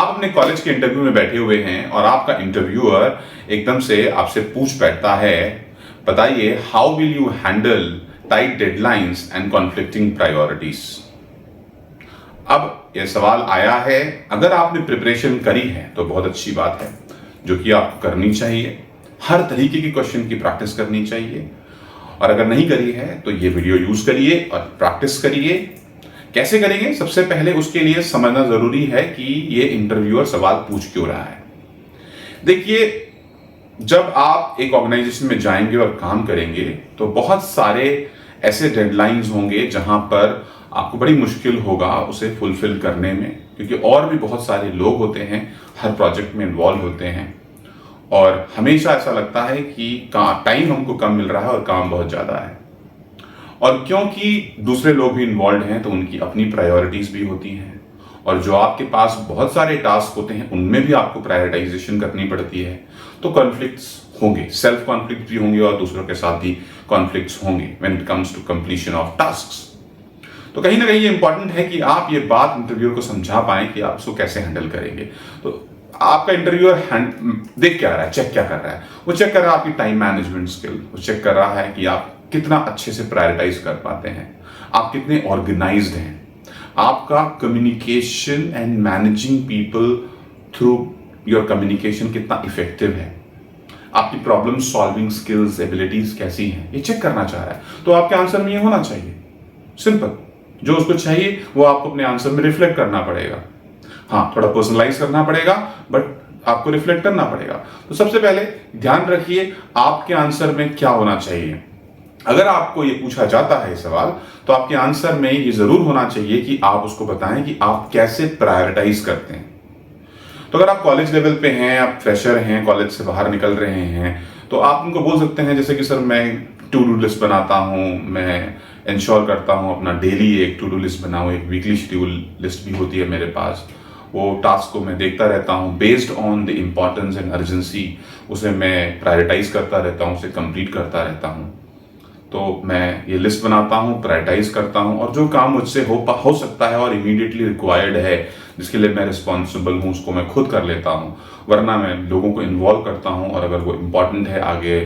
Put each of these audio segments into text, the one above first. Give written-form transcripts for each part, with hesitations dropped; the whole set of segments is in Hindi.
आप अपने कॉलेज के इंटरव्यू में बैठे हुए हैं और आपका इंटरव्यूअर एकदम से आपसे पूछ बैठता है, बताइए how will you handle tight deadlines and conflicting priorities. अब यह सवाल आया है, अगर आपने प्रिपरेशन करी है तो बहुत अच्छी बात है, जो कि आपको करनी चाहिए। हर तरीके की क्वेश्चन की प्रैक्टिस करनी चाहिए, और अगर नहीं करी है तो ये वीडियो यूज करिए और प्रैक्टिस करिए। कैसे करेंगे? सबसे पहले उसके लिए समझना जरूरी है कि ये इंटरव्यूअर सवाल पूछ क्यों रहा है। देखिए, जब आप एक ऑर्गेनाइजेशन में जाएंगे और काम करेंगे तो बहुत सारे ऐसे डेडलाइंस होंगे जहां पर आपको बड़ी मुश्किल होगा उसे फुलफिल करने में, क्योंकि और भी बहुत सारे लोग होते हैं, हर प्रोजेक्ट में इन्वॉल्व होते हैं, और हमेशा ऐसा लगता है कि टाइम हमको कम मिल रहा है और काम बहुत ज्यादा है। और क्योंकि दूसरे लोग भी इन्वॉल्व हैं तो उनकी अपनी प्रायोरिटीज भी होती हैं, और जो आपके पास बहुत सारे टास्क होते हैं उनमें भी आपको प्रायोरिटाइजेशन करनी पड़ती है। तो कॉन्फ्लिक्ट्स होंगे, सेल्फ कॉन्फ्लिक्ट भी होंगे और दूसरों के साथ भी कॉन्फ्लिक्ट्स होंगे when it comes to completion of tasks. तो कहीं ना कहीं ये इंपॉर्टेंट है कि आप ये बात इंटरव्यूअर को समझा पाए कि आप उसको कैसे हैंडल करेंगे। तो आपका इंटरव्यूअर देख क्या रहा है, चेक क्या कर रहा है? वो चेक कर रहा है आपकी टाइम मैनेजमेंट स्किल, वो चेक कर रहा है कि आप कितना अच्छे से प्रायोरिटाइज कर पाते हैं, आप कितने ऑर्गेनाइज्ड हैं, आपका communication and managing people through your communication कितना इफेक्टिव है, आपकी प्रॉब्लम सॉल्विंग स्किल्स एबिलिटीज कैसी हैं, ये चेक करना चाह रहा है। तो आपके आंसर में ये होना चाहिए, सिंपल। जो उसको चाहिए वो आपको अपने आंसर में रिफ्लेक्ट करना पड़ेगा। हाँ, थोड़ा पर्सनलाइज करना पड़ेगा, बट आपको रिफ्लेक्ट करना पड़ेगा। तो सबसे पहले ध्यान रखिए आपके आंसर में क्या होना चाहिए। अगर आपको ये पूछा जाता है सवाल, तो आपके आंसर में ये जरूर होना चाहिए कि आप उसको बताएं कि आप कैसे प्रायोरिटाइज करते हैं। तो अगर आप कॉलेज लेवल पे हैं, आप फ्रेशर हैं, कॉलेज से बाहर निकल रहे हैं, तो आप उनको बोल सकते हैं जैसे कि सर मैं टू डू लिस्ट बनाता हूं, मैं इंश्योर करता हूं अपना डेली एक टू डू लिस्ट बनाऊं, एक वीकली शेड्यूल लिस्ट भी होती है मेरे पास। वो टास्क को मैं देखता रहता हूँ, based on the importance and urgency उसे मैं प्रायोरिटाइज करता रहता हूँ, उसे कंप्लीट करता रहता हूँ। तो मैं ये लिस्ट बनाता हूँ, प्रायोरिटाइज करता हूँ, और जो काम मुझसे हो सकता है और इमीडिएटली रिक्वायर्ड है, जिसके लिए मैं रिस्पॉन्सिबल हूँ, उसको मैं खुद कर लेता हूँ। वरना मैं लोगों को इन्वॉल्व करता हूँ, और अगर वो इम्पॉर्टेंट है, आगे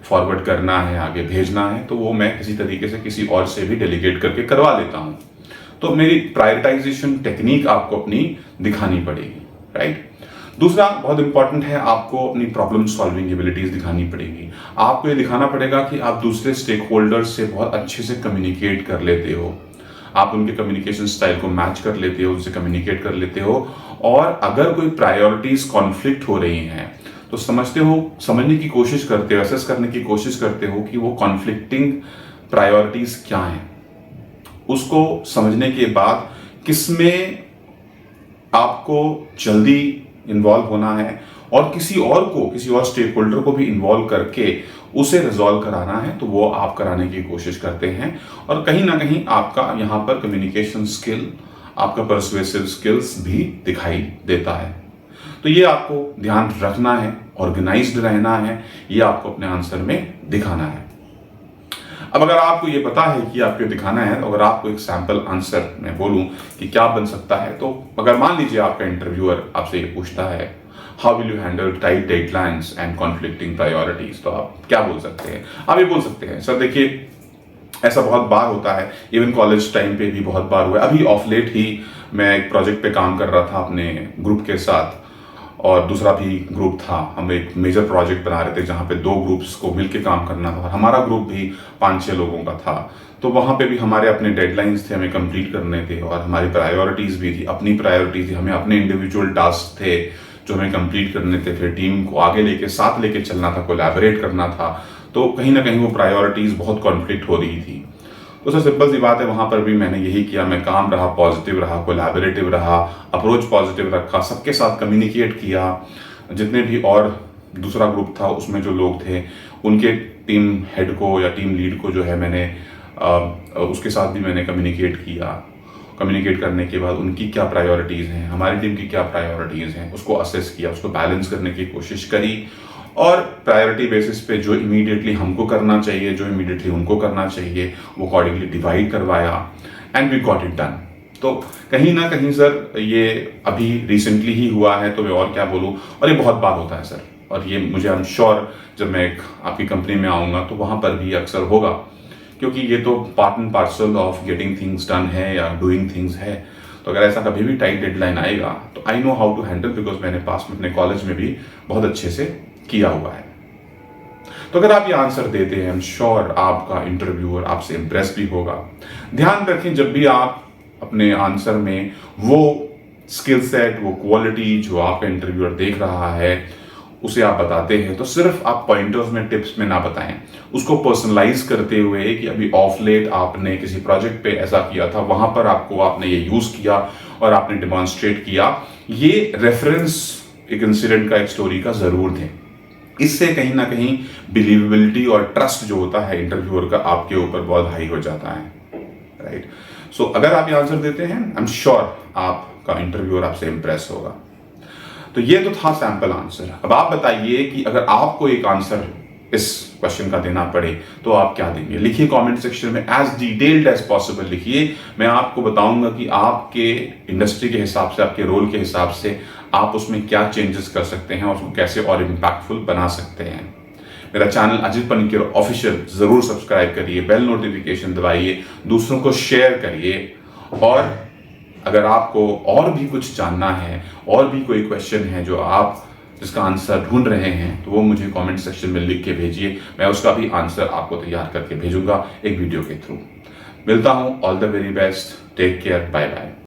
फॉरवर्ड करना है, आगे भेजना है, तो वो मैं किसी तरीके से किसी और से भी डेलीगेट करके करवा लेता हूँ। तो मेरी प्रायोरिटाइजेशन टेक्निक आपको अपनी दिखानी पड़ेगी, राइट। दूसरा बहुत इंपॉर्टेंट है, आपको अपनी प्रॉब्लम सॉल्विंग एबिलिटीज दिखानी पड़ेगी। आपको ये दिखाना पड़ेगा कि आप दूसरे स्टेक होल्डर्स से बहुत अच्छे से कम्युनिकेट कर लेते हो, आप उनके कम्युनिकेशन स्टाइल को मैच कर लेते हो, उनसे कम्युनिकेट कर लेते हो, और अगर कोई प्रायोरिटीज कॉन्फ्लिक्ट हो रही हैं तो समझने की कोशिश करते हो, असेस करने की कोशिश करते हो कि वो कॉन्फ्लिक्टिंग प्रायोरिटीज क्या हैं। उसको समझने के बाद किसमें आपको जल्दी इन्वॉल्व होना है, और किसी और स्टेक होल्डर को भी इन्वॉल्व करके उसे रिजॉल्व कराना है, तो वो आप कराने की कोशिश करते हैं। और कहीं ना कहीं आपका यहाँ पर कम्युनिकेशन स्किल, आपका परसुएसिव स्किल्स भी दिखाई देता है। तो ये आपको ध्यान रखना है, ऑर्गेनाइज्ड रहना है, ये आपको अपने आंसर में दिखाना है। अब अगर आपको ये पता है कि आपको दिखाना है, तो अगर आपको एक सैंपल आंसर मैं बोलूं कि क्या बन सकता है, तो अगर मान लीजिए आपका इंटरव्यूअर आपसे ये पूछता है how will you handle tight deadlines and conflicting priorities, तो आप क्या बोल सकते हैं? आप ये बोल सकते हैं, सर देखिए ऐसा बहुत बार होता है, इवन कॉलेज टाइम पे भी बहुत बार हुआ है। अभी ऑफ लेट ही मैं एक प्रोजेक्ट पे काम कर रहा था अपने ग्रुप के साथ, और दूसरा भी ग्रुप था। हम एक मेजर प्रोजेक्ट बना रहे थे जहाँ पे 2 ग्रुप्स को मिलकर काम करना था, और हमारा ग्रुप भी 5-6 लोगों का था। तो वहाँ पे भी हमारे अपने डेडलाइंस थे, हमें कंप्लीट करने थे, और हमारी प्रायोरिटीज भी थी, अपनी प्रायोरिटीज थी, हमें अपने इंडिविजुअल टास्क थे जो हमें कंप्लीट करने थे। फिर टीम को आगे साथ लेके चलना था, कोलैबोरेट करना था। तो कहीं ना कहीं वो प्रायोरिटीज बहुत कॉन्फ्लिक्ट हो रही थी। तो सर सिंपल सी बात है, वहां पर भी मैंने यही किया, मैं काम रहा, पॉजिटिव रहा, कोलैबोरेटिव रहा, अप्रोच पॉजिटिव रखा, सबके साथ कम्युनिकेट किया। जितने भी और दूसरा ग्रुप था उसमें जो लोग थे, उनके टीम हेड को या टीम लीड को जो है मैंने उसके साथ भी मैंने कम्युनिकेट किया। कम्युनिकेट करने के बाद उनकी क्या प्रायोरिटीज़ हैं, हमारी टीम की क्या प्रायोरिटीज़ हैं, उसको असेस किया, उसको बैलेंस करने की कोशिश करी, और प्रायोरिटी बेसिस पे जो इमीडिएटली हमको करना चाहिए, जो इमीडिएटली उनको करना चाहिए, वो अकॉर्डिंगली डिवाइड करवाया, and we got it done. तो कहीं ना कहीं सर ये अभी रिसेंटली ही हुआ है, तो मैं और क्या बोलूँ, और ये बहुत बार होता है सर, और ये मुझे आई एम श्योर जब मैं आपकी कंपनी में आऊँगा तो वहाँ पर भी अक्सर होगा, क्योंकि ये तो part and parcel of getting things done है या डूइंग थिंग्स है। तो अगर ऐसा कभी भी टाइट डेडलाइन आएगा तो I know how to handle, because मैंने पास में अपने कॉलेज में भी बहुत अच्छे से किया हुआ है। तो अगर आप ये आंसर देते हैं, आई एम श्योर आपका इंटरव्यूअर आपसे इंप्रेस भी होगा। ध्यान रखें, जब भी आप अपने आंसर में वो स्किल सेट, वो क्वालिटी जो आपका इंटरव्यूअर देख रहा है उसे आप बताते हैं, तो सिर्फ आप पॉइंटर्स में, टिप्स में ना बताएं, उसको पर्सनलाइज करते हुए कि अभी ऑफ लेट आपने किसी प्रोजेक्ट पे ऐसा किया था, वहां पर आपने ये यूज किया और आपने डिमॉन्स्ट्रेट किया। ये रेफरेंस एक इंसिडेंट का, एक स्टोरी का जरूर दें। इससे कहीं ना कहीं बिलीवेबिलिटी और ट्रस्ट जो होता है इंटरव्यूअर का आपके ऊपर बहुत हाई हो जाता है, राइट। सो अगर आप ये आंसर देते हैं, आई एम श्योर आपका इंटरव्यूअर आपसे इंप्रेस होगा। तो ये तो था सैंपल आंसर। अब आप बताइए कि अगर आपको एक आंसर इस क्वेश्चन का देना पड़े तो आप क्या देंगे। लिखिए कमेंट सेक्शन में, एज डिटेल्ड एज पॉसिबल लिखिए। मैं आपको बताऊंगा कि आपके इंडस्ट्री के हिसाब से, आपके रोल के हिसाब से आप उसमें क्या चेंजेस कर सकते हैं और उसको कैसे और इम्पैक्टफुल बना सकते हैं। मेरा चैनल अजित पनिकर ऑफिशियल जरूर सब्सक्राइब करिए, बेल नोटिफिकेशन दबाइए, दूसरों को शेयर करिए। और अगर आपको और भी कुछ जानना है, और भी कोई क्वेश्चन है जो आप जिसका आंसर ढूंढ रहे हैं, तो वो मुझे कमेंट सेक्शन में लिख के भेजिए। मैं उसका भी आंसर आपको तैयार करके भेजूंगा एक वीडियो के थ्रू। मिलता हूं, all the very best, take care, bye bye.